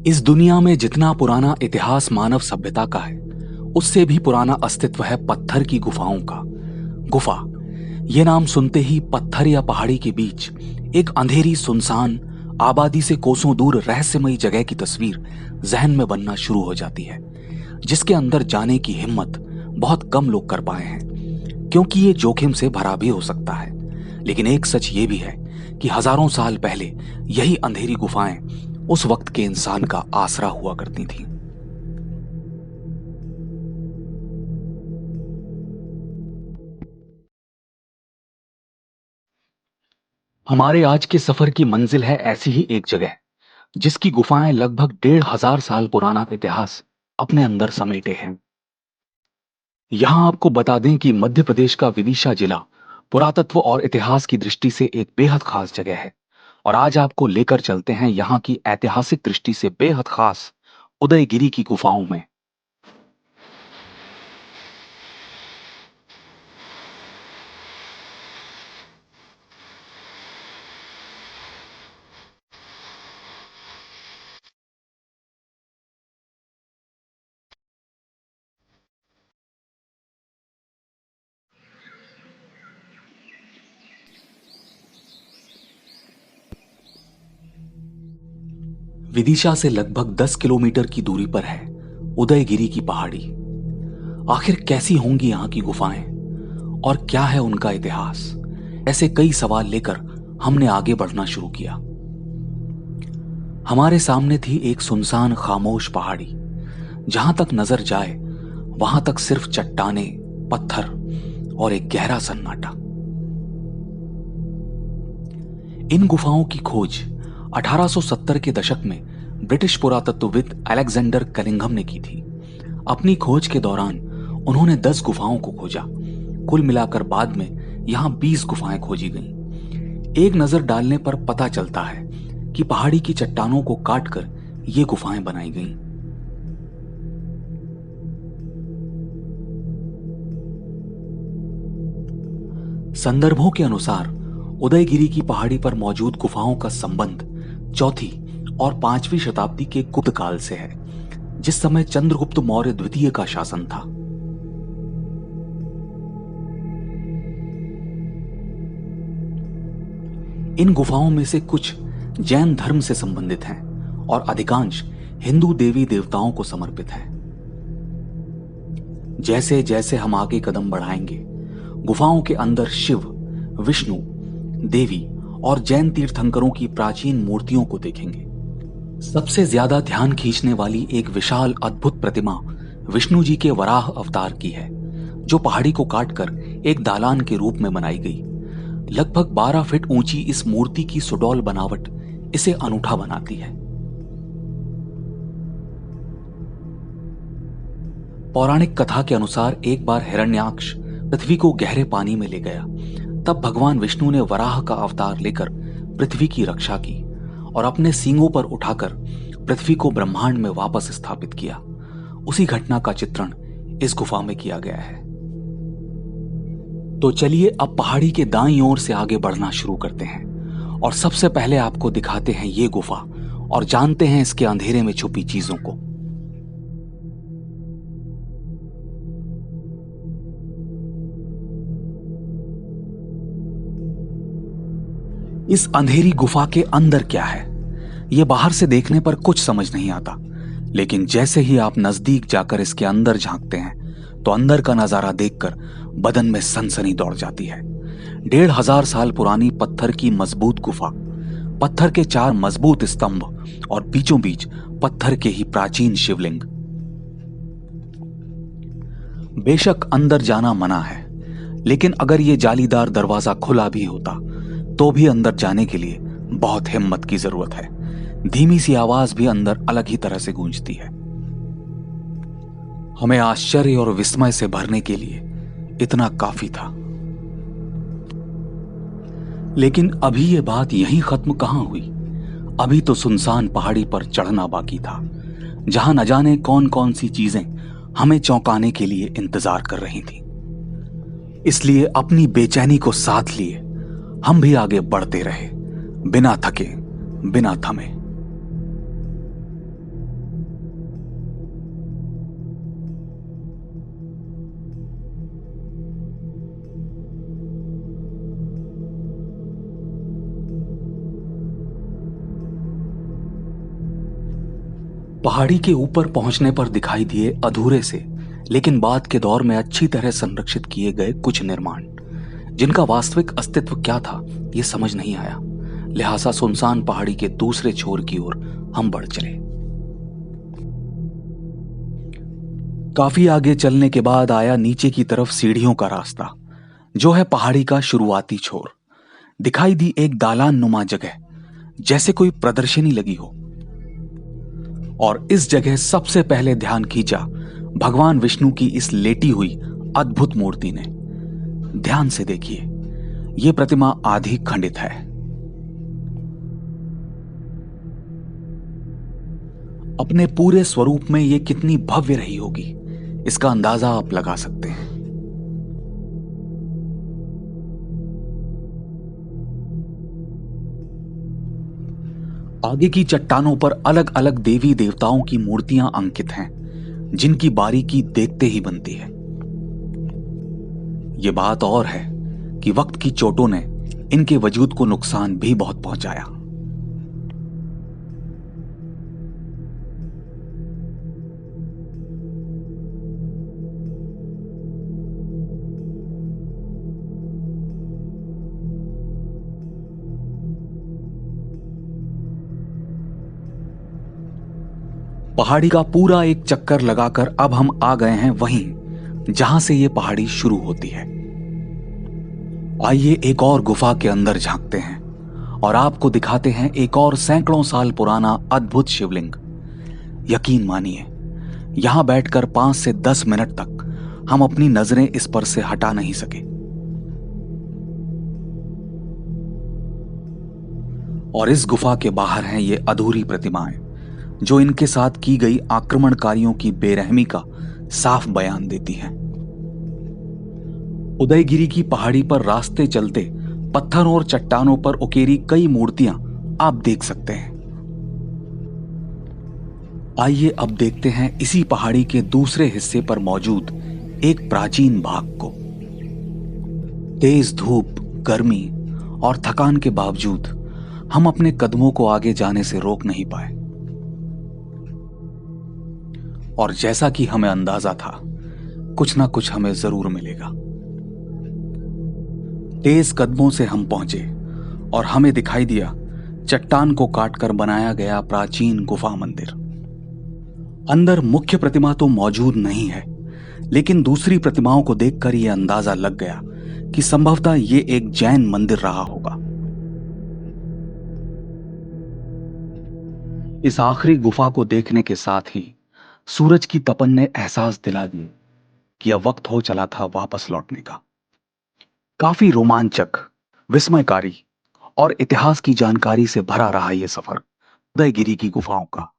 इस दुनिया में जितना पुराना इतिहास मानव सभ्यता का है, उससे भी पुराना अस्तित्व है पत्थर की गुफाओं का। गुफा, ये नाम सुनते ही पत्थर या पहाड़ी के बीच एक अंधेरी सुनसान आबादी से कोसों दूर रहस्यमयी जगह की तस्वीर जहन में बनना शुरू हो जाती है, जिसके अंदर जाने की हिम्मत बहुत कम लोग कर पाए हैं, क्योंकि ये जोखिम से भरा भी हो सकता है। लेकिन एक सच ये भी है कि हजारों साल पहले यही अंधेरी गुफाएं उस वक्त के इंसान का आसरा हुआ करती थीं। हमारे आज के सफर की मंजिल है ऐसी ही एक जगह, जिसकी गुफाएं लगभग 1500 साल पुराना इतिहास अपने अंदर समेटे हैं। यहां आपको बता दें कि मध्य प्रदेश का विदिशा जिला पुरातत्व और इतिहास की दृष्टि से एक बेहद खास जगह है, और आज आपको लेकर चलते हैं यहां की ऐतिहासिक दृष्टि से बेहद खास उदयगिरी की गुफाओं में। विदिशा से लगभग 10 किलोमीटर की दूरी पर है उदयगिरी की पहाड़ी। आखिर कैसी होंगी यहाँ की गुफाएं और क्या है उनका इतिहास? ऐसे कई सवाल लेकर हमने आगे बढ़ना शुरू किया। हमारे सामने थी एक सुनसान खामोश पहाड़ी, जहां तक नजर जाए वहां तक सिर्फ चट्टाने, पत्थर और एक गहरा सन्नाटा। इन गुफाओं की खोज 1870 के दशक में ब्रिटिश पुरातत्वविद अलेक्जेंडर कनिंघम ने की थी। अपनी खोज के दौरान उन्होंने 10 गुफाओं को खोजा। कुल मिलाकर बाद में यहां 20 गुफाएं खोजी गईं। एक नजर डालने पर पता चलता है कि पहाड़ी की चट्टानों को काटकर ये गुफाएं बनाई गईं। संदर्भों के अनुसार उदयगिरी की पहाड़ी पर मौजूद गुफाओं का संबंध 4वीं और 5वीं शताब्दी के गुप्त काल से है, जिस समय चंद्रगुप्त मौर्य द्वितीय का शासन था। इन गुफाओं में से कुछ जैन धर्म से संबंधित हैं और अधिकांश हिंदू देवी देवताओं को समर्पित हैं। जैसे जैसे हम आगे कदम बढ़ाएंगे, गुफाओं के अंदर शिव, विष्णु, देवी और जैन तीर्थंकरों की प्राचीन मूर्तियों को देखेंगे। सबसे ज्यादा ध्यान खींचने वाली एक विशाल अद्भुत प्रतिमा विष्णु जी के वराह अवतार की है, जो पहाड़ी को काटकर एक दालान के रूप में बनाई गई। लगभग 12 फीट ऊंची इस मूर्ति की सुडौल बनावट इसे अनूठा बनाती है। पौराणिक कथा के अनुसार एक बार हिरण्याक्ष पृथ्वी को गहरे पानी में ले गया। तब भगवान विष्णु ने वराह का अवतार लेकर पृथ्वी की रक्षा की और अपने सींगों पर उठाकर पृथ्वी को ब्रह्मांड में वापस स्थापित किया। उसी घटना का चित्रण इस गुफा में किया गया है। तो चलिए अब पहाड़ी के दाईं ओर से आगे बढ़ना शुरू करते हैं और सबसे पहले आपको दिखाते हैं ये गुफा और जानते हैं इसके अंधेरे में छुपी चीजों को। इस अंधेरी गुफा के अंदर क्या है, यह बाहर से देखने पर कुछ समझ नहीं आता, लेकिन जैसे ही आप नजदीक जाकर इसके अंदर झांकते हैं तो अंदर का नजारा देखकर बदन में सनसनी दौड़ जाती है। 1500 साल पुरानी पत्थर की मजबूत गुफा, पत्थर के 4 मजबूत स्तंभ और बीचों बीच पत्थर के ही प्राचीन शिवलिंग। बेशक अंदर जाना मना है, लेकिन अगर यह जालीदार दरवाजा खुला भी होता तो भी अंदर जाने के लिए बहुत हिम्मत की जरूरत है। धीमी सी आवाज भी अंदर अलग ही तरह से गूंजती है। हमें आश्चर्य और विस्मय से भरने के लिए इतना काफी था। लेकिन अभी यह बात यहीं खत्म कहां हुई। अभी तो सुनसान पहाड़ी पर चढ़ना बाकी था, जहां न जाने कौन कौन सी चीजें हमें चौंकाने के लिए इंतजार कर रही थी। इसलिए अपनी बेचैनी को साथ लिए हम भी आगे बढ़ते रहे, बिना थके, बिना थमे। पहाड़ी के ऊपर पहुंचने पर दिखाई दिए अधूरे से लेकिन बाद के दौर में अच्छी तरह संरक्षित किए गए कुछ निर्माण, जिनका वास्तविक अस्तित्व क्या था ये समझ नहीं आया। लिहाजा सुनसान पहाड़ी के दूसरे छोर की ओर हम बढ़ चले। काफी आगे चलने के बाद आया नीचे की तरफ सीढ़ियों का रास्ता, जो है पहाड़ी का शुरुआती छोर। दिखाई दी एक दालान नुमा जगह, जैसे कोई प्रदर्शनी लगी हो। और इस जगह सबसे पहले ध्यान खींचा भगवान विष्णु की इस लेटी हुई अद्भुत मूर्ति ने। ध्यान से देखिए, यह प्रतिमा आधी खंडित है। अपने पूरे स्वरूप में यह कितनी भव्य रही होगी, इसका अंदाजा आप लगा सकते हैं। आगे की चट्टानों पर अलग अलग देवी देवताओं की मूर्तियां अंकित हैं, जिनकी बारीकी देखते ही बनती है। यह बात और है कि वक्त की चोटों ने इनके वजूद को नुकसान भी बहुत पहुंचाया। पहाड़ी का पूरा एक चक्कर लगाकर अब हम आ गए हैं वहीं जहां से यह पहाड़ी शुरू होती है। आइए एक और गुफा के अंदर झांकते हैं और आपको दिखाते हैं एक और सैकड़ों साल पुराना अद्भुत शिवलिंग। यकीन मानिए, यहां बैठकर 5 से 10 मिनट तक हम अपनी नजरें इस पर से हटा नहीं सके। और इस गुफा के बाहर हैं ये अधूरी प्रतिमाएं, जो इनके साथ की गई आक्रमणकारियों की बेरहमी का साफ बयान देती हैं। उदयगिरी की पहाड़ी पर रास्ते चलते पत्थरों और चट्टानों पर उकेरी कई मूर्तियां आप देख सकते हैं। आइए अब देखते हैं इसी पहाड़ी के दूसरे हिस्से पर मौजूद एक प्राचीन बाग को। तेज धूप, गर्मी और थकान के बावजूद हम अपने कदमों को आगे जाने से रोक नहीं पाए। और जैसा कि हमें अंदाजा था, कुछ ना कुछ हमें जरूर मिलेगा। तेज कदमों से हम पहुंचे और हमें दिखाई दिया चट्टान को काटकर बनाया गया प्राचीन गुफा मंदिर। अंदर मुख्य प्रतिमा तो मौजूद नहीं है, लेकिन दूसरी प्रतिमाओं को देखकर यह अंदाजा लग गया कि संभवतः यह एक जैन मंदिर रहा होगा। इस आखिरी गुफा को देखने के साथ ही सूरज की तपन ने एहसास दिला दिया कि अब वक्त हो चला था वापस लौटने का। काफी रोमांचक, विस्मयकारी और इतिहास की जानकारी से भरा रहा यह सफर उदयगिरी की गुफाओं का।